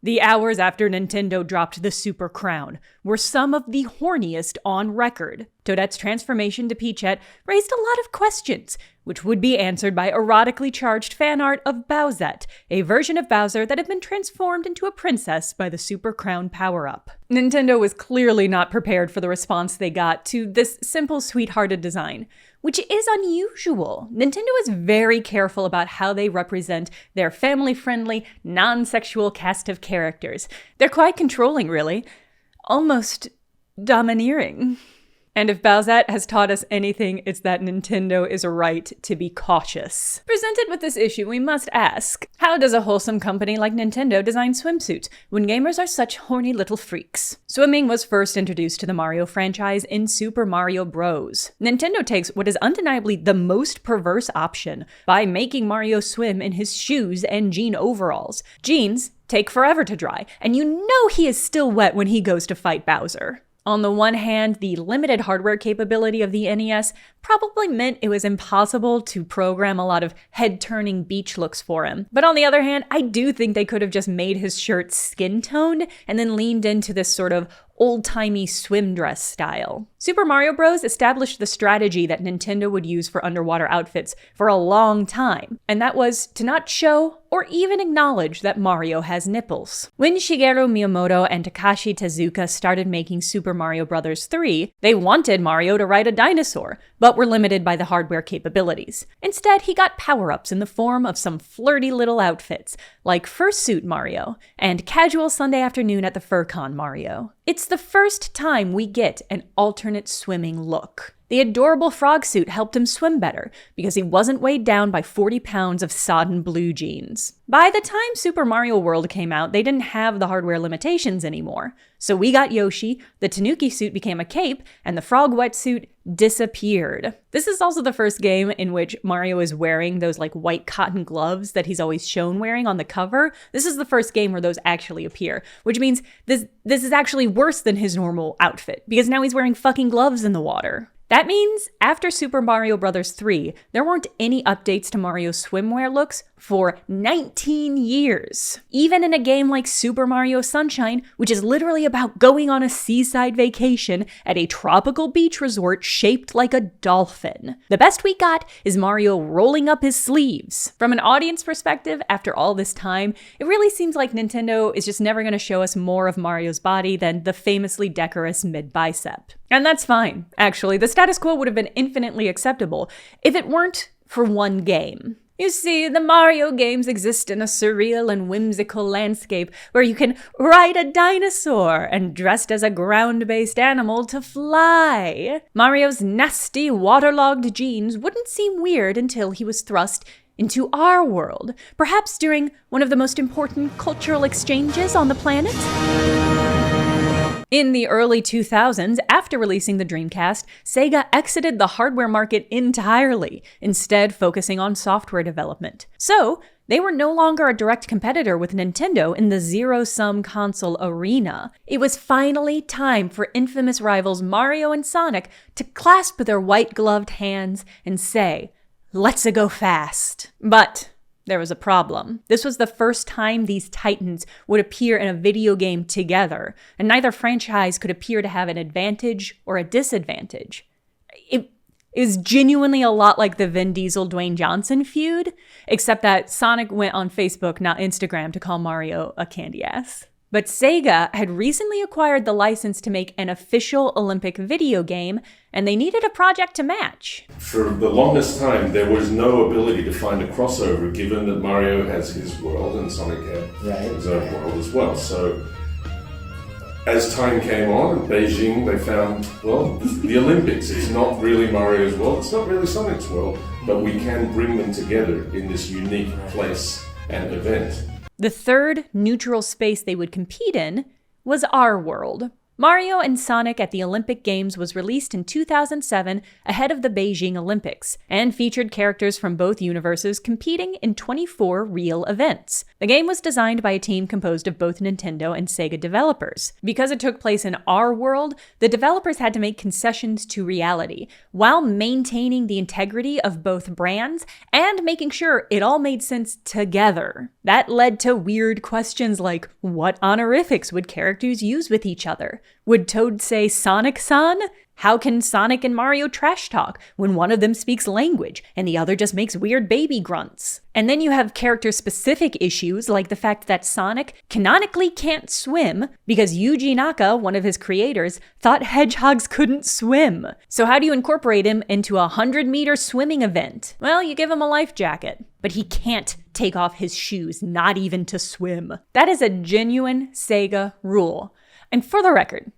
The hours after Nintendo dropped the Super Crown were some of the horniest on record. Toadette's transformation to Peachette raised a lot of questions, which would be answered by erotically charged fan art of Bowsette, a version of Bowser that had been transformed into a princess by the Super Crown power-up. Nintendo was clearly not prepared for the response they got to this simple, sweethearted design, which is unusual. Nintendo is very careful about how they represent their family-friendly, non-sexual cast of characters. They're quite controlling, really. Almost domineering. And if Bowsette has taught us anything, it's that Nintendo is right to be cautious. Presented with this issue, we must ask, how does a wholesome company like Nintendo design swimsuits when gamers are such horny little freaks? Swimming was first introduced to the Mario franchise in Super Mario Bros. Nintendo takes what is undeniably the most perverse option by making Mario swim in his shoes and jean overalls. Jeans take forever to dry, and you know he is still wet when he goes to fight Bowser. On the one hand, the limited hardware capability of the NES probably meant it was impossible to program a lot of head-turning beach looks for him. But on the other hand, I do think they could have just made his shirt skin-toned and then leaned into this sort of old-timey swim dress style. Super Mario Bros. Established the strategy that Nintendo would use for underwater outfits for a long time, and that was to not show or even acknowledge that Mario has nipples. When Shigeru Miyamoto and Takashi Tezuka started making Super Mario Bros. 3, they wanted Mario to ride a dinosaur, but were limited by the hardware capabilities. Instead, he got power-ups in the form of some flirty little outfits, like Fursuit Mario and Casual Sunday Afternoon at the FurCon Mario. It's the first time we get an alternate swimming look. The adorable frog suit helped him swim better because he wasn't weighed down by 40 pounds of sodden blue jeans. By the time Super Mario World came out, they didn't have the hardware limitations anymore. So we got Yoshi, the Tanuki suit became a cape, and the frog wetsuit disappeared. This is also the first game in which Mario is wearing those like white cotton gloves that he's always shown wearing on the cover. This is the first game where those actually appear, which means this is actually worse than his normal outfit because now he's wearing fucking gloves in the water. That means after Super Mario Bros. 3, there weren't any updates to Mario's swimwear looks for 19 years. Even in a game like Super Mario Sunshine, which is literally about going on a seaside vacation at a tropical beach resort shaped like a dolphin. The best we got is Mario rolling up his sleeves. From an audience perspective, after all this time, it really seems like Nintendo is just never going to show us more of Mario's body than the famously decorous mid-bicep. And that's fine, actually. The status quo would have been infinitely acceptable if it weren't for one game. You see, the Mario games exist in a surreal and whimsical landscape where you can ride a dinosaur and dressed as a ground-based animal to fly. Mario's nasty, waterlogged jeans wouldn't seem weird until he was thrust into our world, perhaps during one of the most important cultural exchanges on the planet. In the early 2000s, after releasing the Dreamcast, Sega exited the hardware market entirely, instead focusing on software development. So, they were no longer a direct competitor with Nintendo in the zero-sum console arena. It was finally time for infamous rivals Mario and Sonic to clasp their white-gloved hands and say, "Let's-a go fast." But there was a problem. This was the first time these titans would appear in a video game together, and neither franchise could appear to have an advantage or a disadvantage. It is genuinely a lot like the Vin Diesel-Dwayne Johnson feud, except that Sonic went on Facebook, not Instagram, to call Mario a candy ass. But Sega had recently acquired the license to make an official Olympic video game, and they needed a project to match. For the longest time, there was no ability to find a crossover, given that Mario has his world and Sonic had his own world as well. So, as time came on, in Beijing, they found, well, the Olympics, it's not really Mario's world, it's not really Sonic's world, but we can bring them together in this unique place and event. The third neutral space they would compete in was our world. Mario and Sonic at the Olympic Games was released in 2007 ahead of the Beijing Olympics, and featured characters from both universes competing in 24 real events. The game was designed by a team composed of both Nintendo and Sega developers. Because it took place in our world, the developers had to make concessions to reality, while maintaining the integrity of both brands and making sure it all made sense together. That led to weird questions like, what honorifics would characters use with each other? Would Toad say Sonic-san? How can Sonic and Mario trash talk when one of them speaks language and the other just makes weird baby grunts? And then you have character-specific issues like the fact that Sonic canonically can't swim because Yuji Naka, one of his creators, thought hedgehogs couldn't swim. So how do you incorporate him into a 100-meter swimming event? Well, you give him a life jacket, but he can't take off his shoes, not even to swim. That is a genuine Sega rule. And for the record,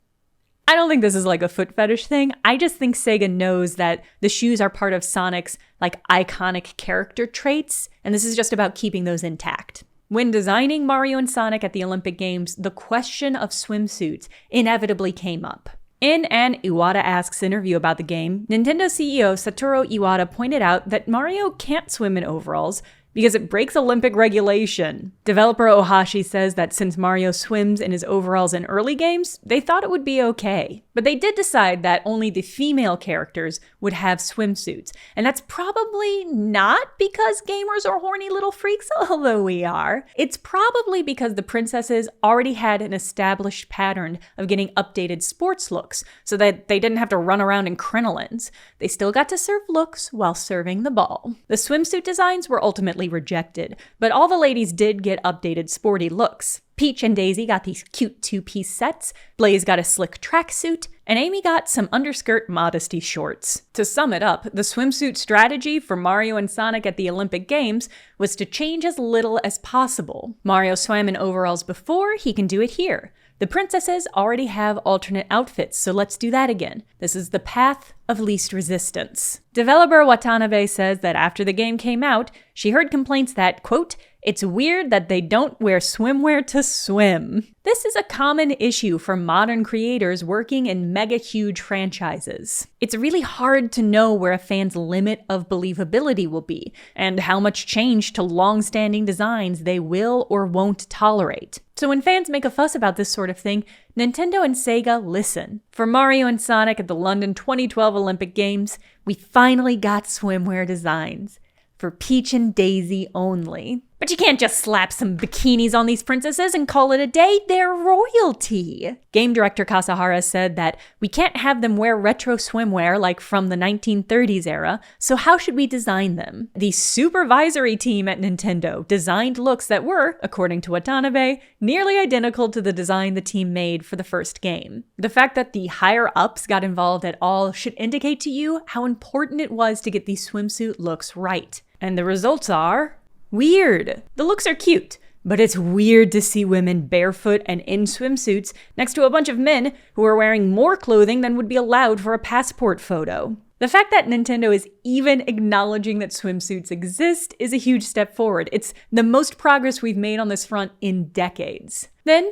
I don't think this is like a foot fetish thing. I just think Sega knows that the shoes are part of Sonic's like iconic character traits, and this is just about keeping those intact. When designing Mario and Sonic at the Olympic Games, the question of swimsuits inevitably came up. In an Iwata Asks interview about the game, Nintendo CEO Satoru Iwata pointed out that Mario can't swim in overalls because it breaks Olympic regulation. Developer Ohashi says that since Mario swims in his overalls in early games, they thought it would be okay. But they did decide that only the female characters would have swimsuits. And that's probably not because gamers are horny little freaks, although we are. It's probably because the princesses already had an established pattern of getting updated sports looks, so that they didn't have to run around in crinolines. They still got to serve looks while serving the ball. The swimsuit designs were ultimately rejected, but all the ladies did get updated sporty looks. Peach and Daisy got these cute two-piece sets, Blaze got a slick tracksuit, and Amy got some underskirt modesty shorts. To sum it up, the swimsuit strategy for Mario and Sonic at the Olympic Games was to change as little as possible. Mario swam in overalls before, he can do it here. The princesses already have alternate outfits, so let's do that again. This is the path of least resistance. Developer Watanabe says that after the game came out, she heard complaints that, quote, "It's weird that they don't wear swimwear to swim." This is a common issue for modern creators working in mega huge franchises. It's really hard to know where a fan's limit of believability will be, and how much change to long-standing designs they will or won't tolerate. So when fans make a fuss about this sort of thing, Nintendo and Sega listen. For Mario and Sonic at the London 2012 Olympic Games, we finally got swimwear designs. For Peach and Daisy only. But you can't just slap some bikinis on these princesses and call it a day. They're royalty. Game director Kasahara said that we can't have them wear retro swimwear like from the 1930s era, so how should we design them? The supervisory team at Nintendo designed looks that were, according to Watanabe, nearly identical to the design the team made for the first game. The fact that the higher-ups got involved at all should indicate to you how important it was to get these swimsuit looks right. And the results are weird. The looks are cute, but it's weird to see women barefoot and in swimsuits next to a bunch of men who are wearing more clothing than would be allowed for a passport photo. The fact that Nintendo is even acknowledging that swimsuits exist is a huge step forward. It's the most progress we've made on this front in decades. Then,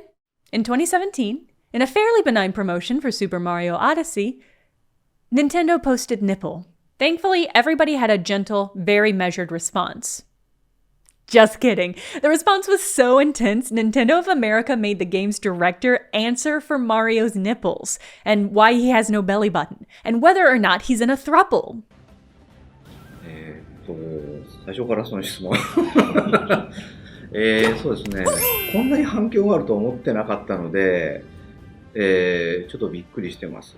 in 2017, in a fairly benign promotion for Super Mario Odyssey, Nintendo posted nipple. Thankfully, everybody had a gentle, very measured response. Just kidding. The response was so intense, Nintendo of America made the game's director answer for Mario's nipples, and why he has no belly button, and whether or not he's in a throuple. 最初からその質問そうですね、こんなに反響があると思ってなかったので、ちょっとびっくりしてます。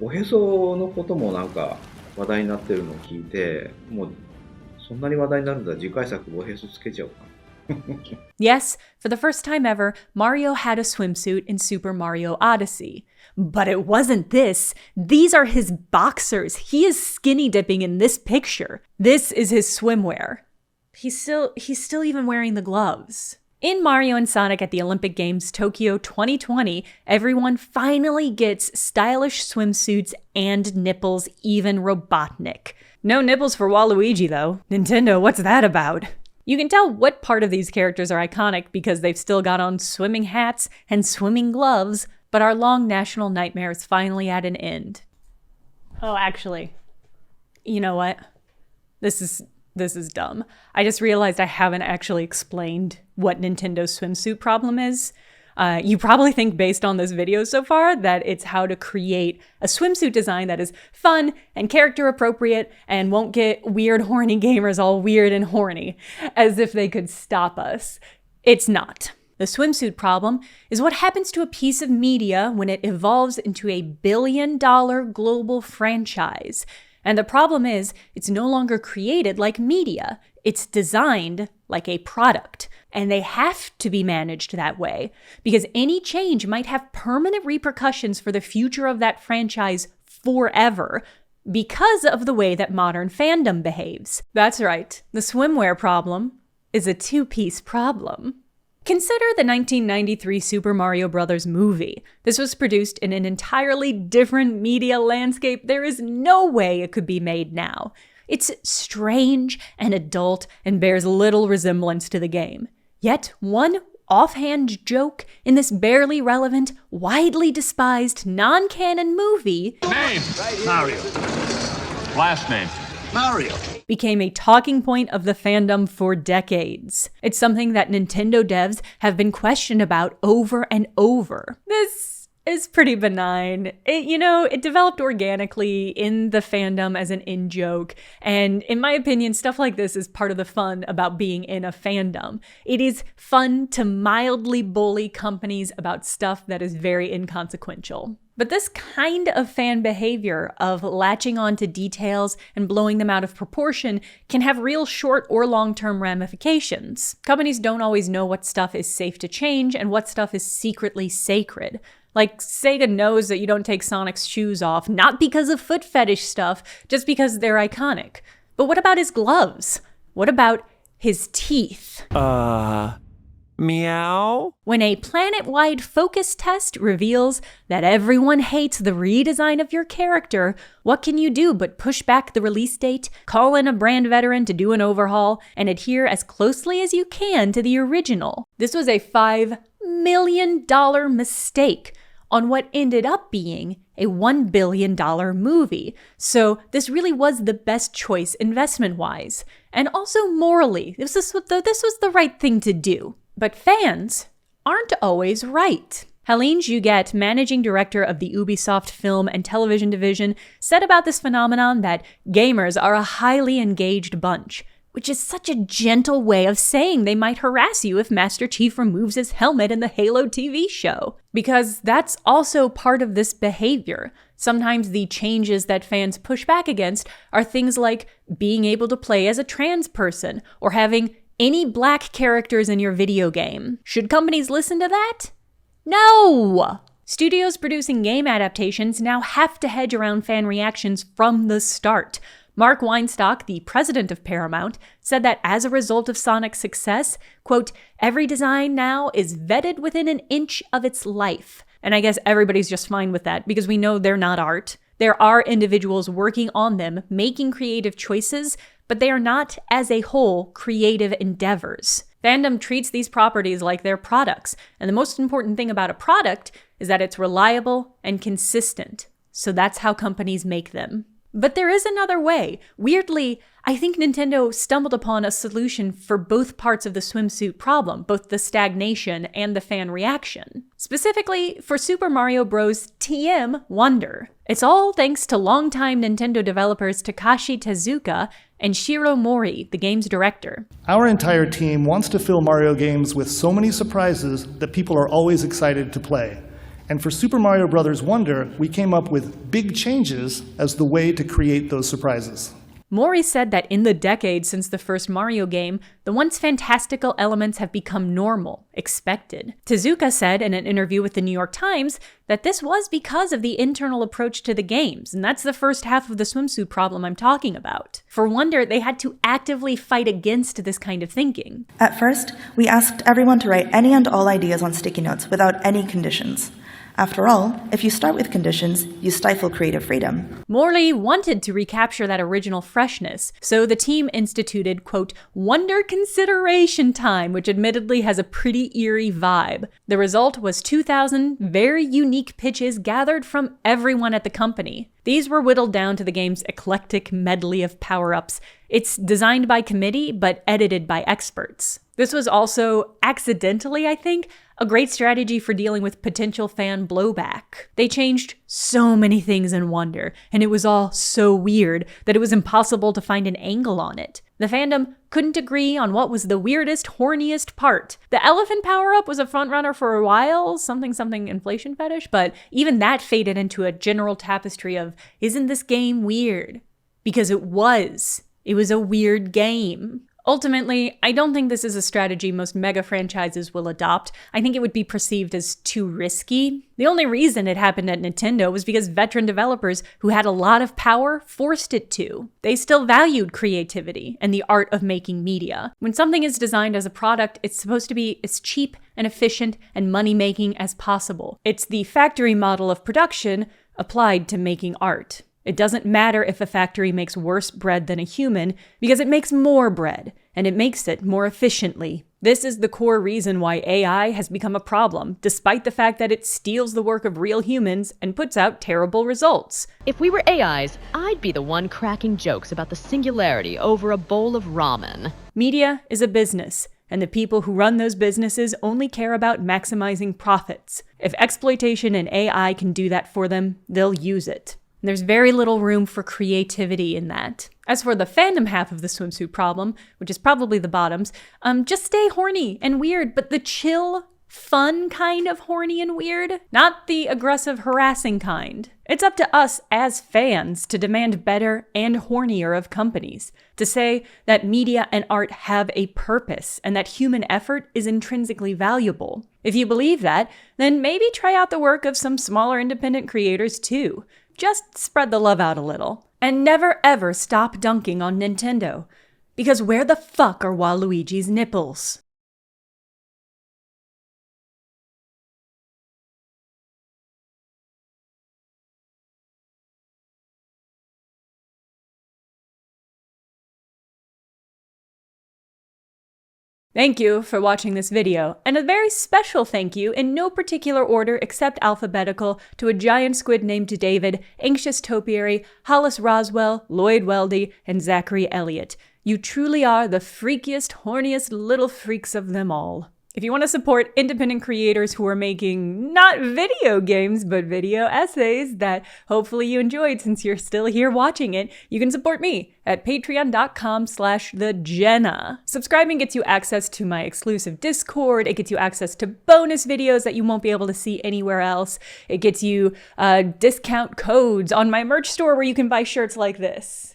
おへそのこともなんか話題になってるのを聞いて、もうそんなに話題になるんだ、次回作おへそつけちゃおうかな。Yes, for the first time ever, Mario had a swimsuit in Super Mario Odyssey. But it wasn't this. These are his boxers. He is skinny dipping in this picture. This is his swimwear. He's still even wearing the gloves. In Mario and Sonic at the Olympic Games Tokyo 2020, everyone finally gets stylish swimsuits and nipples, even Robotnik. No nipples for Waluigi, though. Nintendo, what's that about? You can tell what part of these characters are iconic because they've still got on swimming hats and swimming gloves but our long national nightmare is finally at an end. Oh, actually, you know what? This is dumb. I just realized I haven't actually explained what Nintendo's swimsuit problem is. You probably think based on this video so far that it's how to create a swimsuit design that is fun and character appropriate and won't get weird horny gamers all weird and horny, as if they could stop us. It's not. The swimsuit problem is what happens to a piece of media when it evolves into a billion-dollar global franchise. And the problem is, it's no longer created like media. It's designed like a product. And they have to be managed that way, because any change might have permanent repercussions for the future of that franchise forever, because of the way that modern fandom behaves. That's right, the swimwear problem is a two-piece problem. Consider the 1993 Super Mario Bros. Movie. This was produced in an entirely different media landscape. There is no way it could be made now. It's strange and adult and bears little resemblance to the game. Yet one offhand joke in this barely relevant, widely despised, non-canon movie Name! Mario. Last name. Mario. Became a talking point of the fandom for decades. It's something that Nintendo devs have been questioned about over and over. This is pretty benign. It developed organically in the fandom as an in-joke, and in my opinion, stuff like this is part of the fun about being in a fandom. It is fun to mildly bully companies about stuff that is very inconsequential. But this kind of fan behavior of latching on to details and blowing them out of proportion can have real short or long-term ramifications. Companies don't always know what stuff is safe to change and what stuff is secretly sacred. Like, Sega knows that you don't take Sonic's shoes off, not because of foot fetish stuff, just because they're iconic. But what about his gloves? What about his teeth? Meow? When a planet-wide focus test reveals that everyone hates the redesign of your character, what can you do but push back the release date, call in a brand veteran to do an overhaul, and adhere as closely as you can to the original? This was a $5 million mistake on what ended up being a $1 billion movie. So this really was the best choice investment-wise. And also morally, this was the right thing to do. But fans aren't always right. Helene Juget, managing director of the Ubisoft film and television division, said about this phenomenon that gamers are a highly engaged bunch, which is such a gentle way of saying they might harass you if Master Chief removes his helmet in the Halo TV show. Because that's also part of this behavior. Sometimes the changes that fans push back against are things like being able to play as a trans person or having any black characters in your video game. Should companies listen to that? No! Studios producing game adaptations now have to hedge around fan reactions from the start. Mark Weinstock, the president of Paramount, said that as a result of Sonic's success, quote, every design now is vetted within an inch of its life. And I guess everybody's just fine with that because we know they're not art. There are individuals working on them, making creative choices, but they are not, as a whole, creative endeavors. Fandom treats these properties like they're products, and the most important thing about a product is that it's reliable and consistent. So that's how companies make them. But there is another way. Weirdly, I think Nintendo stumbled upon a solution for both parts of the swimsuit problem, both the stagnation and the fan reaction. Specifically, for Super Mario Bros. TM Wonder. It's all thanks to longtime Nintendo developers Takashi Tezuka and Shiro Mori, the game's director. Our entire team wants to fill Mario games with so many surprises that people are always excited to play. And for Super Mario Bros. Wonder, we came up with big changes as the way to create those surprises. Mori said that in the decades since the first Mario game, the once fantastical elements have become normal, expected. Tezuka said in an interview with the New York Times that this was because of the internal approach to the games, and that's the first half of the swimsuit problem I'm talking about. For Wonder, they had to actively fight against this kind of thinking. At first, we asked everyone to write any and all ideas on sticky notes without any conditions. After all, if you start with conditions, you stifle creative freedom. Morley wanted to recapture that original freshness, so the team instituted, quote, Wonder Consideration Time, which admittedly has a pretty eerie vibe. The result was 2,000 very unique pitches gathered from everyone at the company. These were whittled down to the game's eclectic medley of power-ups. It's designed by committee, but edited by experts. This was also, accidentally I think, a great strategy for dealing with potential fan blowback. They changed so many things in Wonder, and it was all so weird that it was impossible to find an angle on it. The fandom couldn't agree on what was the weirdest, horniest part. The elephant power-up was a frontrunner for a while, something inflation fetish, but even that faded into a general tapestry of, isn't this game weird? Because it was. It was a weird game. Ultimately, I don't think this is a strategy most mega franchises will adopt. I think it would be perceived as too risky. The only reason it happened at Nintendo was because veteran developers who had a lot of power forced it to. They still valued creativity and the art of making media. When something is designed as a product, it's supposed to be as cheap and efficient and money-making as possible. It's the factory model of production applied to making art. It doesn't matter if a factory makes worse bread than a human, because it makes more bread, and it makes it more efficiently. This is the core reason why AI has become a problem, despite the fact that it steals the work of real humans and puts out terrible results. If we were AIs, I'd be the one cracking jokes about the singularity over a bowl of ramen. Media is a business, and the people who run those businesses only care about maximizing profits. If exploitation and AI can do that for them, they'll use it. There's very little room for creativity in that. As for the fandom half of the swimsuit problem, which is probably the bottoms, just stay horny and weird, but the chill, fun kind of horny and weird, not the aggressive, harassing kind. It's up to us as fans to demand better and hornier of companies, to say that media and art have a purpose and that human effort is intrinsically valuable. If you believe that, then maybe try out the work of some smaller independent creators too. Just spread the love out a little. And never ever stop dunking on Nintendo. Because where the fuck are Waluigi's nipples? Thank you for watching this video, and a very special thank you, in no particular order except alphabetical, to a giant squid named David, Anxious Topiary, Hollis Roswell, Lloyd Weldy, and Zachary Elliott. You truly are the freakiest, horniest little freaks of them all. If you want to support independent creators who are making not video games, but video essays that hopefully you enjoyed since you're still here watching it, you can support me at patreon.com/thejenna. Subscribing gets you access to my exclusive Discord. It gets you access to bonus videos that you won't be able to see anywhere else. It gets you discount codes on my merch store where you can buy shirts like this.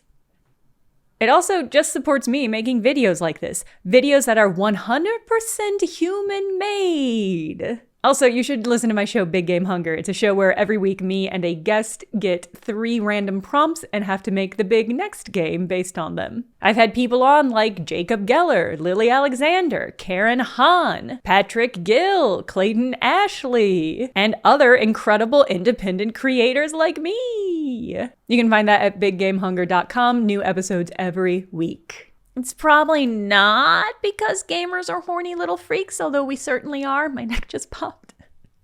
It also just supports me making videos like this. Videos that are 100% human-made. Also, you should listen to my show, Big Game Hunger. It's a show where every week me and a guest get 3 random prompts and have to make the big next game based on them. I've had people on like Jacob Geller, Lily Alexander, Karen Hahn, Patrick Gill, Clayton Ashley, and other incredible independent creators like me. You can find that at biggamehunger.com. New episodes every week. It's probably not because gamers are horny little freaks, although we certainly are. My neck just popped.